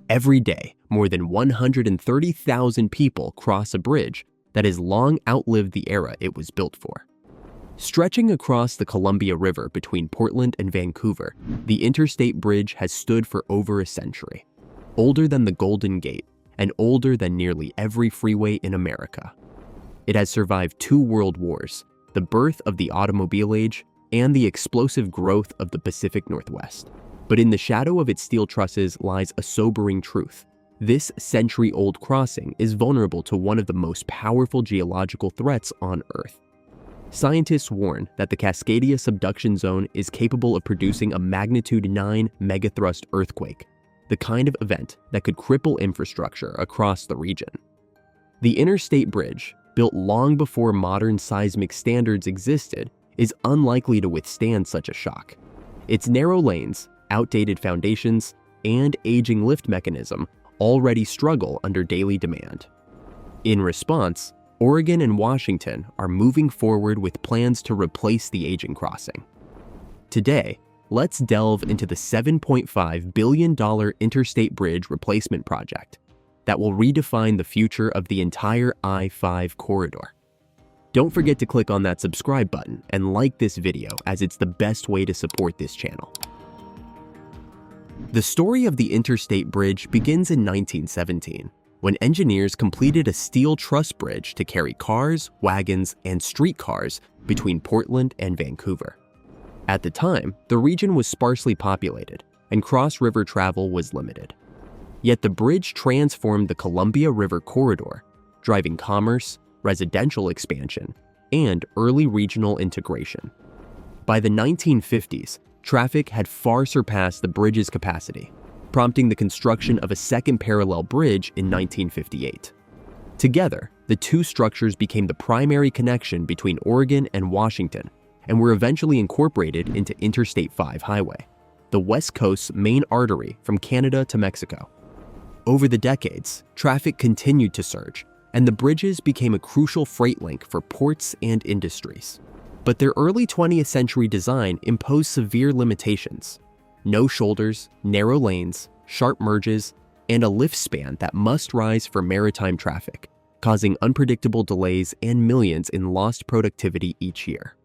Every day, more than 130,000 people cross a bridge that has long outlived the era it was built for. Stretching across the Columbia River between Portland and Vancouver, the Interstate Bridge has stood for over a century, older than the Golden Gate and older than nearly every freeway in America. It has survived 2 world wars, the birth of the automobile age, and the explosive growth of the Pacific Northwest. But in the shadow of its steel trusses lies a sobering truth. This century-old crossing is vulnerable to one of the most powerful geological threats on Earth. Scientists warn that the Cascadia Subduction Zone is capable of producing a magnitude 9 megathrust earthquake, the kind of event that could cripple infrastructure across the region. The Interstate Bridge, built long before modern seismic standards existed, is unlikely to withstand such a shock. Its narrow lanes, outdated foundations, and aging lift mechanism already struggle under daily demand. In response, Oregon and Washington are moving forward with plans to replace the aging crossing. Today, let's delve into the $7.5 billion Interstate Bridge replacement project that will redefine the future of the entire I-5 corridor. Don't forget to click on that subscribe button and like this video, as it's the best way to support this channel. The story of the Interstate Bridge begins in 1917, when engineers completed a steel truss bridge to carry cars, wagons, and streetcars between Portland and Vancouver. At the time, the region was sparsely populated, and cross-river travel was limited. Yet the bridge transformed the Columbia River corridor, driving commerce, residential expansion, and early regional integration. By the 1950s, traffic had far surpassed the bridge's capacity, prompting the construction of a second parallel bridge in 1958. Together, the 2 structures became the primary connection between Oregon and Washington and were eventually incorporated into Interstate 5 highway, the West Coast's main artery from Canada to Mexico. Over the decades, traffic continued to surge, and the bridges became a crucial freight link for ports and industries. But their early 20th century design imposed severe limitations: no shoulders, narrow lanes, sharp merges, and a lift span that must rise for maritime traffic, causing unpredictable delays and millions in lost productivity each year.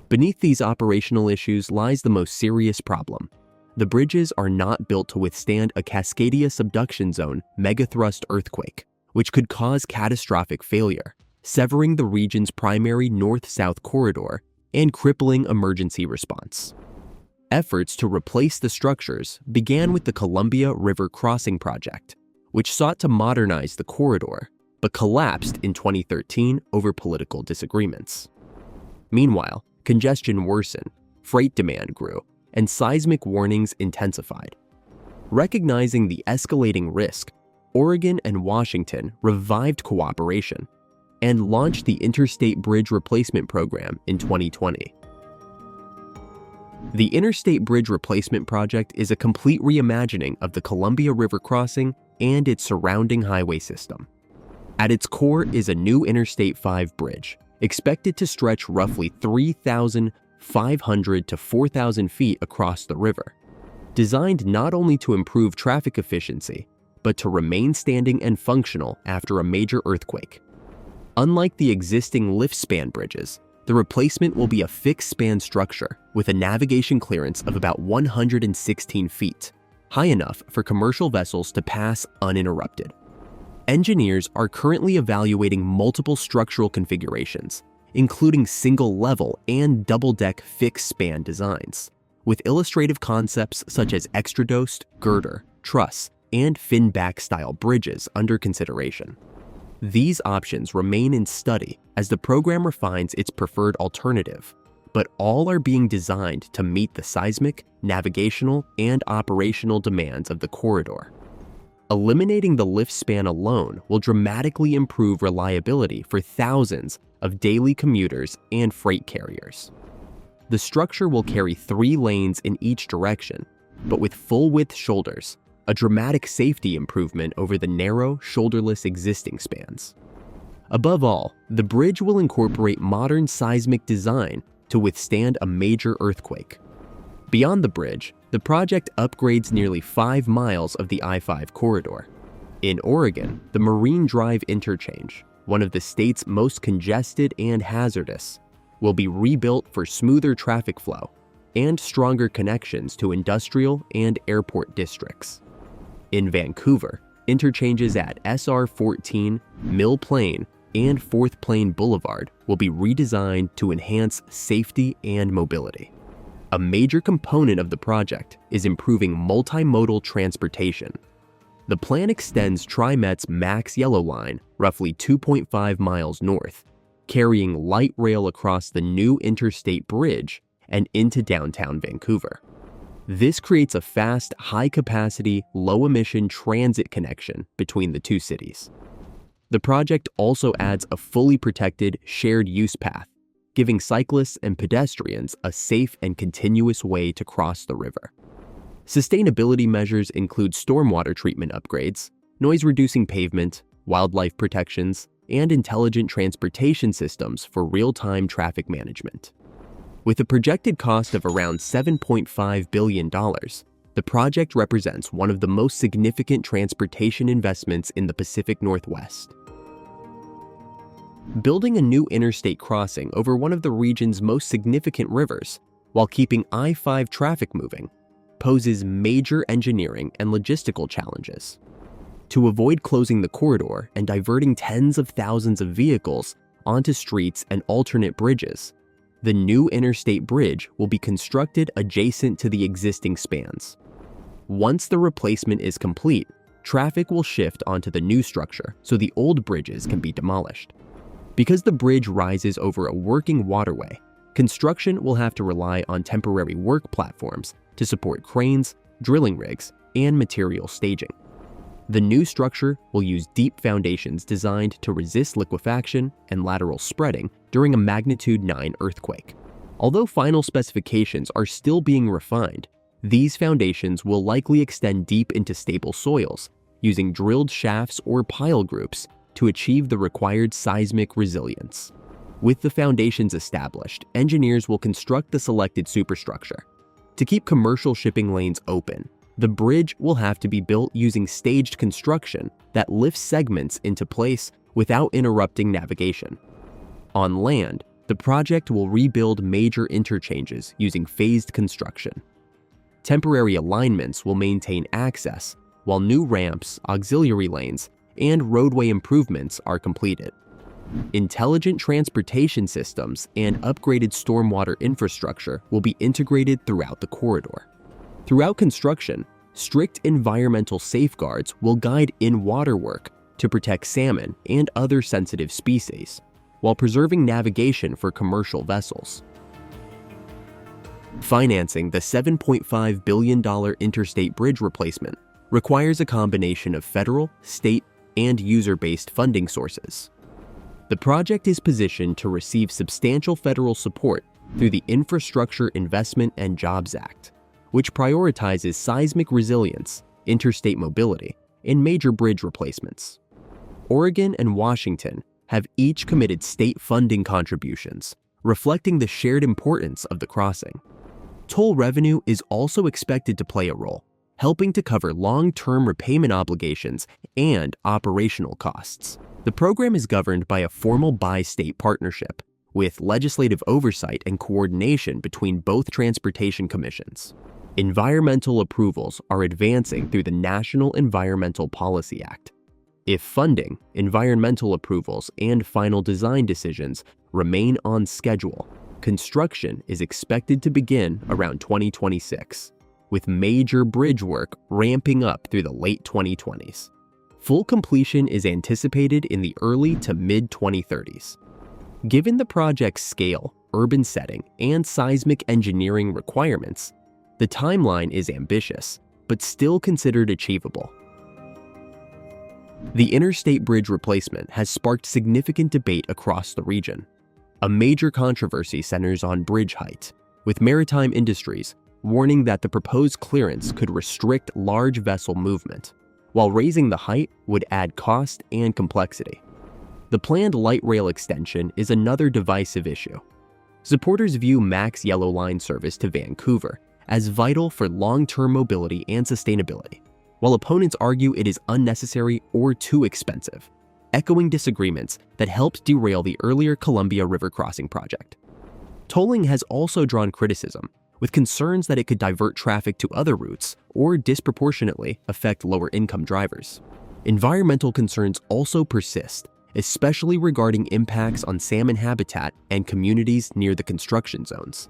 Beneath these operational issues lies the most serious problem. The bridges are not built to withstand a Cascadia Subduction Zone megathrust earthquake, which could cause catastrophic failure, severing the region's primary north-south corridor and crippling emergency response. Efforts to replace the structures began with the Columbia River Crossing Project, which sought to modernize the corridor, but collapsed in 2013 over political disagreements. Meanwhile, congestion worsened, freight demand grew, and seismic warnings intensified. Recognizing the escalating risk, Oregon and Washington revived cooperation and launched the Interstate Bridge Replacement Program in 2020. The Interstate Bridge Replacement Project is a complete reimagining of the Columbia River crossing and its surrounding highway system. At its core is a new Interstate 5 bridge, expected to stretch roughly 3,500 to 4,000 feet across the river, designed not only to improve traffic efficiency, but to remain standing and functional after a major earthquake. Unlike the existing lift span bridges, the replacement will be a fixed span structure with a navigation clearance of about 116 feet, high enough for commercial vessels to pass uninterrupted. Engineers are currently evaluating multiple structural configurations, including single-level and double-deck fixed-span designs, with illustrative concepts such as extradosed, girder, truss, and fin-back-style bridges under consideration. These options remain in study as the program refines its preferred alternative, but all are being designed to meet the seismic, navigational, and operational demands of the corridor. Eliminating the lift span alone will dramatically improve reliability for thousands of daily commuters and freight carriers. The structure will carry 3 lanes in each direction, but with full-width shoulders, a dramatic safety improvement over the narrow, shoulderless existing spans. Above all, the bridge will incorporate modern seismic design to withstand a major earthquake. Beyond the bridge, the project upgrades nearly 5 miles of the I-5 corridor. In Oregon, the Marine Drive interchange, one of the state's most congested and hazardous, will be rebuilt for smoother traffic flow and stronger connections to industrial and airport districts. In Vancouver, interchanges at SR 14, Mill Plain, and 4th Plain Boulevard will be redesigned to enhance safety and mobility. A major component of the project is improving multimodal transportation. The plan extends TriMet's Max Yellow Line roughly 2.5 miles north, carrying light rail across the new Interstate Bridge and into downtown Vancouver. This creates a fast, high-capacity, low-emission transit connection between the two cities. The project also adds a fully protected shared-use path, giving cyclists and pedestrians a safe and continuous way to cross the river. Sustainability measures include stormwater treatment upgrades, noise-reducing pavement, wildlife protections, and intelligent transportation systems for real-time traffic management. With a projected cost of around $7.5 billion, the project represents one of the most significant transportation investments in the Pacific Northwest. Building a new interstate crossing over one of the region's most significant rivers while keeping I-5 traffic moving poses major engineering and logistical challenges. To avoid closing the corridor and diverting tens of thousands of vehicles onto streets and alternate bridges, the new Interstate Bridge will be constructed adjacent to the existing spans. Once the replacement is complete, traffic will shift onto the new structure so the old bridges can be demolished. Because the bridge rises over a working waterway, construction will have to rely on temporary work platforms to support cranes, drilling rigs, and material staging. The new structure will use deep foundations designed to resist liquefaction and lateral spreading during a magnitude 9 earthquake. Although final specifications are still being refined, these foundations will likely extend deep into stable soils, using drilled shafts or pile groups to achieve the required seismic resilience. With the foundations established, engineers will construct the selected superstructure. To keep commercial shipping lanes open, the bridge will have to be built using staged construction that lifts segments into place without interrupting navigation. On land, the project will rebuild major interchanges using phased construction. Temporary alignments will maintain access, while new ramps, auxiliary lanes, and roadway improvements are completed. Intelligent transportation systems and upgraded stormwater infrastructure will be integrated throughout the corridor. Throughout construction, strict environmental safeguards will guide in-water work to protect salmon and other sensitive species, while preserving navigation for commercial vessels. Financing the $7.5 billion Interstate Bridge replacement requires a combination of federal, state, and user-based funding sources. The project is positioned to receive substantial federal support through the Infrastructure Investment and Jobs Act, which prioritizes seismic resilience, interstate mobility, and major bridge replacements. Oregon and Washington have each committed state funding contributions, reflecting the shared importance of the crossing. Toll revenue is also expected to play a role, helping to cover long-term repayment obligations and operational costs. The program is governed by a formal bi-state partnership, with legislative oversight and coordination between both transportation commissions. Environmental approvals are advancing through the National Environmental Policy Act. If funding, environmental approvals, and final design decisions remain on schedule, construction is expected to begin around 2026, with major bridge work ramping up through the late 2020s. Full completion is anticipated in the early to mid-2030s. Given the project's scale, urban setting, and seismic engineering requirements, the timeline is ambitious, but still considered achievable. The Interstate Bridge replacement has sparked significant debate across the region. A major controversy centers on bridge height, with maritime industries warning that the proposed clearance could restrict large vessel movement, while raising the height would add cost and complexity. The planned light rail extension is another divisive issue. Supporters view Max Yellow Line service to Vancouver as vital for long-term mobility and sustainability, while opponents argue it is unnecessary or too expensive, echoing disagreements that helped derail the earlier Columbia River crossing project. Tolling has also drawn criticism, with concerns that it could divert traffic to other routes or disproportionately affect lower-income drivers. Environmental concerns also persist, especially regarding impacts on salmon habitat and communities near the construction zones.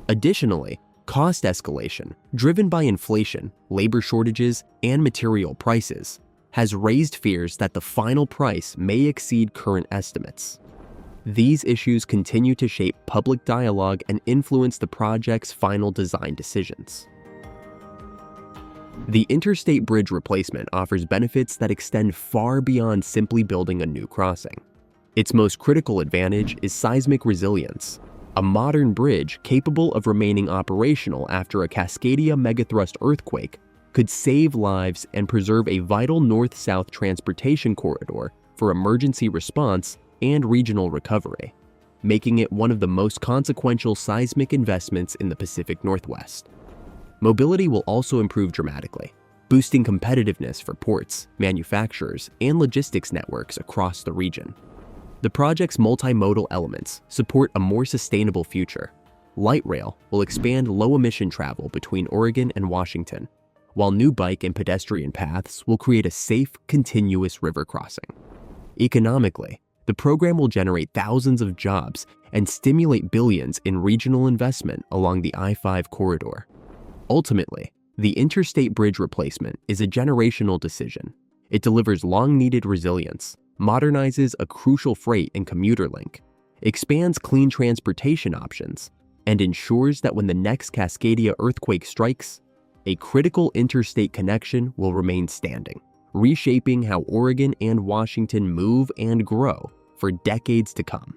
Additionally, cost escalation, driven by inflation, labor shortages, and material prices, has raised fears that the final price may exceed current estimates. These issues continue to shape public dialogue and influence the project's final design decisions. The Interstate Bridge replacement offers benefits that extend far beyond simply building a new crossing. Its most critical advantage is seismic resilience, a modern bridge capable of remaining operational after a Cascadia megathrust earthquake could save lives and preserve a vital north-south transportation corridor for emergency response and regional recovery, making it one of the most consequential seismic investments in the Pacific Northwest. Mobility will also improve dramatically, boosting competitiveness for ports, manufacturers, and logistics networks across the region. The project's multimodal elements support a more sustainable future. Light rail will expand low-emission travel between Oregon and Washington, while new bike and pedestrian paths will create a safe, continuous river crossing. Economically, the program will generate thousands of jobs and stimulate billions in regional investment along the I-5 corridor. Ultimately, the Interstate Bridge replacement is a generational decision. It delivers long-needed resilience, modernizes a crucial freight and commuter link, expands clean transportation options, and ensures that when the next Cascadia earthquake strikes, a critical interstate connection will remain standing, reshaping how Oregon and Washington move and grow for decades to come.